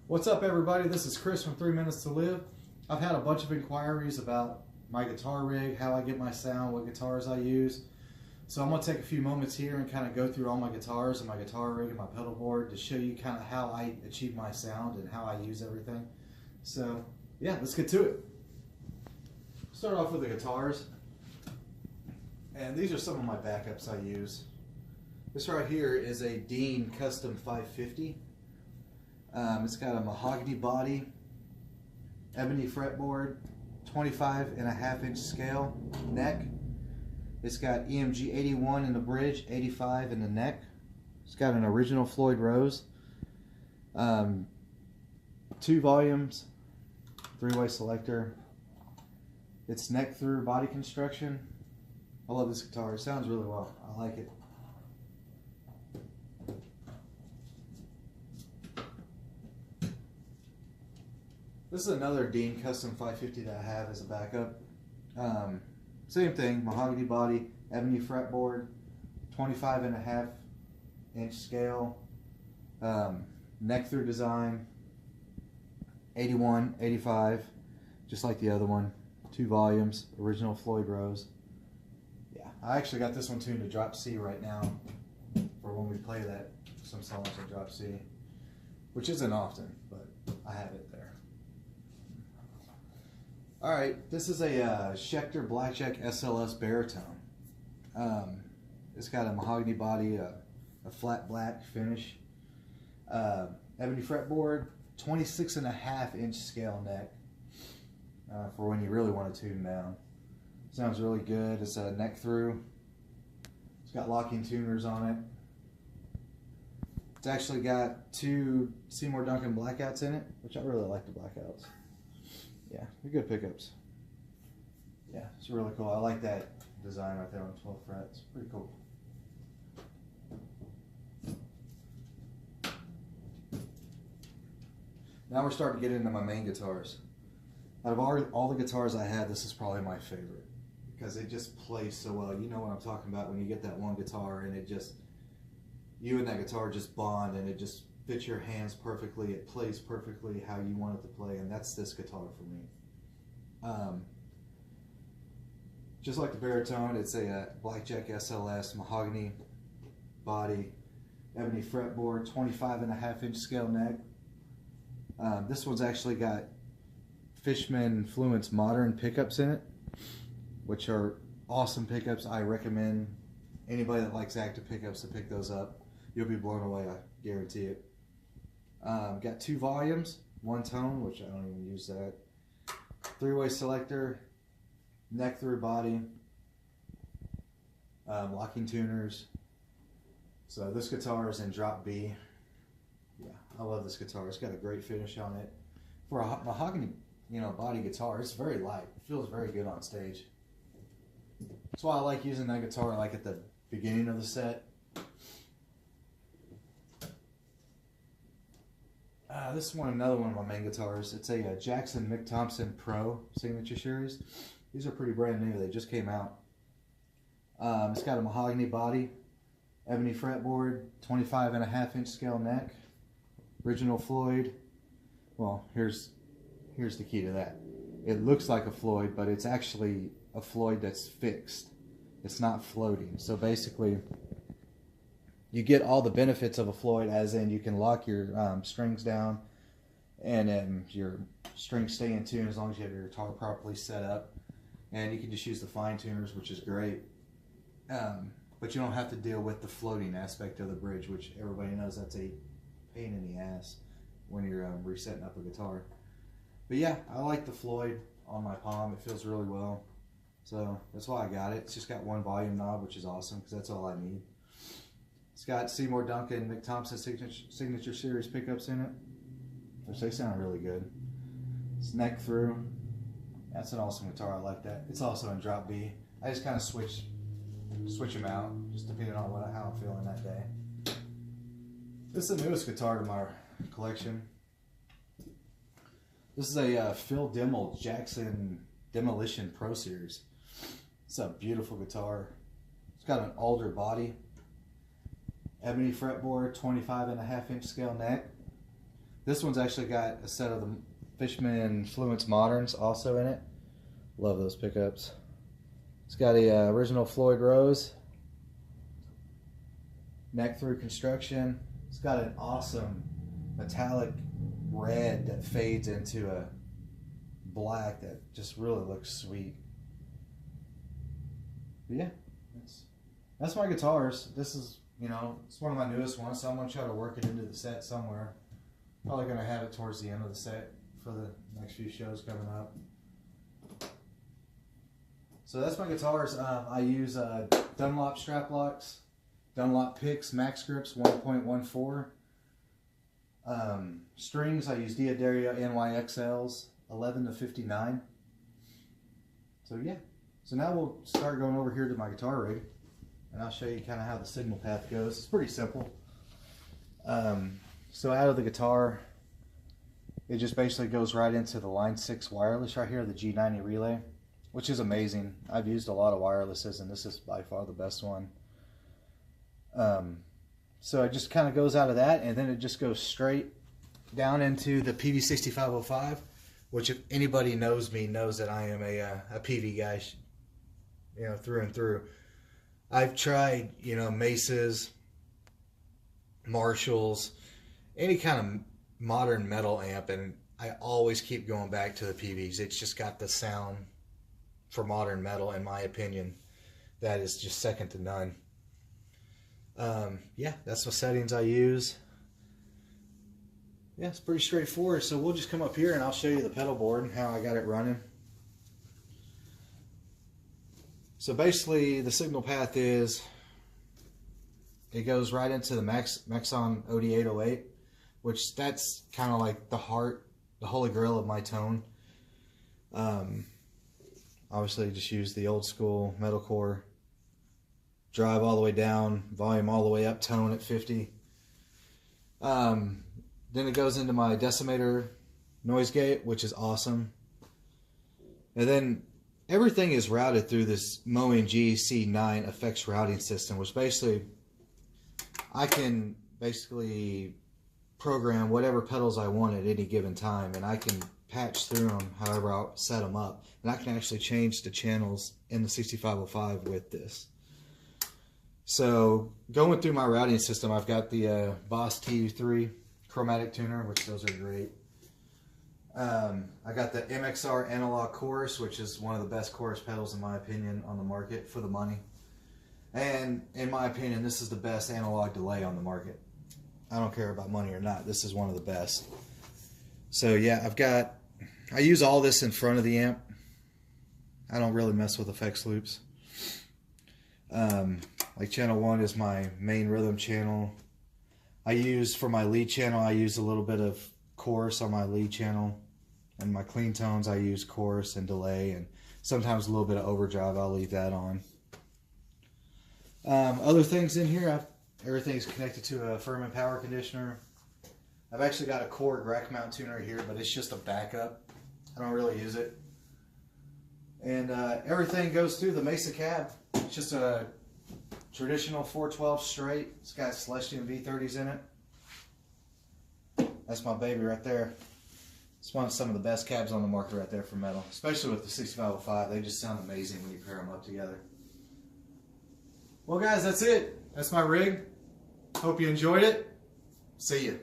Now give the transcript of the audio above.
What's up, everybody? This is Chris from 3 Minutes to Live. I've had a bunch of inquiries about my guitar rig, how I get my sound, what guitars I use. So I'm going to take a few moments here and kind of go through all my guitars and my guitar rig and my pedal board to show you kind of how I achieve my sound and how I use everything. So yeah, let's get to it. Start off with the guitars. And these are some of my backups I use. This right here is a Dean Custom 550. It's got a mahogany body, ebony fretboard, 25.5-inch scale neck. It's got EMG 81 in the bridge, 85 in the neck. It's got an original Floyd Rose, 2 volumes, 3-way selector. It's neck through body construction. I love this guitar. It sounds really well. I like it. This is another Dean Custom 550 that I have as a backup. Same thing, mahogany body, ebony fretboard, 25.5-inch scale, neck through design, 81, 85, just like the other one. 2 volumes, original Floyd Rose. Yeah, I actually got this one tuned to drop C right now for when we play some songs in drop C, which isn't often, but I have it there. Alright, this is a Schecter Blackjack SLS baritone. It's got a mahogany body, a flat black finish, ebony fretboard, 26.5-inch scale neck for when you really want to tune down. Sounds really good. It's a neck through. It's got locking tuners on it. It's actually got 2 Seymour Duncan blackouts in it, which I really like the blackouts. Yeah, they're good pickups. Yeah, it's really cool. I like that design right there on the 12th fret. It's pretty cool. Now we're starting to get into my main guitars. Out of all the guitars I have, this is probably my favorite because it just plays so well. You know what I'm talking about when you get that one guitar and it just, you and that guitar just bond and it just fits your hands perfectly. It plays perfectly how you want it to play, and that's this guitar for me. Just like the baritone, it's a Blackjack SLS mahogany body, ebony fretboard, 25.5-inch scale neck. This one's actually got Fishman Fluence modern pickups in it, which are awesome pickups. I recommend anybody that likes active pickups to pick those up. You'll be blown away, I guarantee it. Got 2 volumes, 1 tone, which I don't even use that. 3-way selector, neck through body, locking tuners. So this guitar is in drop B. Yeah, I love this guitar. It's got a great finish on it. For a mahogany, body guitar, it's very light. It feels very good on stage. That's why I like using that guitar like at the beginning of the set. This is another one of my main guitars. It's a Jackson Mick Thompson Pro Signature Series. These are pretty brand new. They just came out. It's got a mahogany body, ebony fretboard, 25.5-inch scale neck, original Floyd. Well, here's the key to that. It looks like a Floyd, but it's actually a Floyd that's fixed. It's not floating. So basically, you get all the benefits of a Floyd, as in you can lock your strings down and your strings stay in tune as long as you have your guitar properly set up. And you can just use the fine tuners, which is great. But you don't have to deal with the floating aspect of the bridge, which everybody knows that's a pain in the ass when you're resetting up a guitar. But yeah, I like the Floyd on my palm. It feels really well. So that's why I got it. It's just got 1 volume knob, which is awesome because that's all I need. It's got Seymour Duncan Mick Thompson Signature Series pickups in it, which they sound really good. It's neck through. That's an awesome guitar. I like that. It's also in drop B. I just kind of switch them out, just depending on how I'm feeling that day. This is the newest guitar to my collection. This is a Phil Demmel Jackson Demolition Pro Series. It's a beautiful guitar. It's got an alder body, ebony fretboard, 25.5-inch scale neck, This one's actually got a set of the Fishman Fluence Moderns also in it. Love those pickups. It's got a original Floyd Rose neck through construction. It's got an awesome metallic red that fades into a black that just really looks sweet. But yeah, that's my guitars. This is, you know, it's one of my newest ones, so I'm going to try to work it into the set somewhere. Probably going to have it towards the end of the set for the next few shows coming up. So that's my guitars. I use Dunlop strap locks, Dunlop picks, max grips 1.14. Strings, I use D'Addario NYXLs 11 to 59. So yeah, so now we'll start going over here to my guitar rig, and I'll show you kind of how the signal path goes. It's pretty simple. So out of the guitar, it just basically goes right into the Line 6 wireless right here, the G90 relay, which is amazing. I've used a lot of wirelesses, and this is by far the best one. So it just kind of goes out of that, and then it just goes straight down into the PV6505, which if anybody knows me knows that I am a PV guy, you know, through and through. I've tried, you know, Mesas, Marshalls, any kind of modern metal amp, and I always keep going back to the PVs. It's just got the sound for modern metal, in my opinion, that is just second to none. Yeah, that's the settings I use. Yeah, it's pretty straightforward. So we'll just come up here and I'll show you the pedal board and how I got it running. So basically the signal path is, it goes right into the Maxon OD808, which that's kind of like the heart, the holy grail of my tone. Obviously just use the old school metalcore, drive all the way down, volume all the way up, tone at 50. Then it goes into my decimator noise gate, which is awesome. And then everything is routed through this Moen GC9 effects routing system, which basically I can basically program whatever pedals I want at any given time, and I can patch through them however I'll set them up, and I can actually change the channels in the 6505 with this. So going through my routing system, I've got the Boss TU3 chromatic tuner, which those are great. I got the MXR analog chorus, which is one of the best chorus pedals in my opinion on the market for the money. And in my opinion, this is the best analog delay on the market. I don't care about money or not, this is one of the best. So yeah, I use all this in front of the amp. I don't really mess with effects loops. Like channel 1 is my main rhythm channel. For my lead channel, I use a little bit of chorus on my lead channel. And my clean tones, I use chorus and delay, and sometimes a little bit of overdrive, I'll leave that on. Other things in here, everything's connected to a Furman power conditioner. I've actually got a Korg rack mount tuner here, but it's just a backup. I don't really use it. And everything goes through the Mesa cab. It's just a traditional 412 straight. It's got Celestion V30s in it. That's my baby right there. It's one of some of the best cabs on the market right there for metal, especially with the 6505. They just sound amazing when you pair them up together. Well guys, that's it. That's my rig. Hope you enjoyed it. See ya.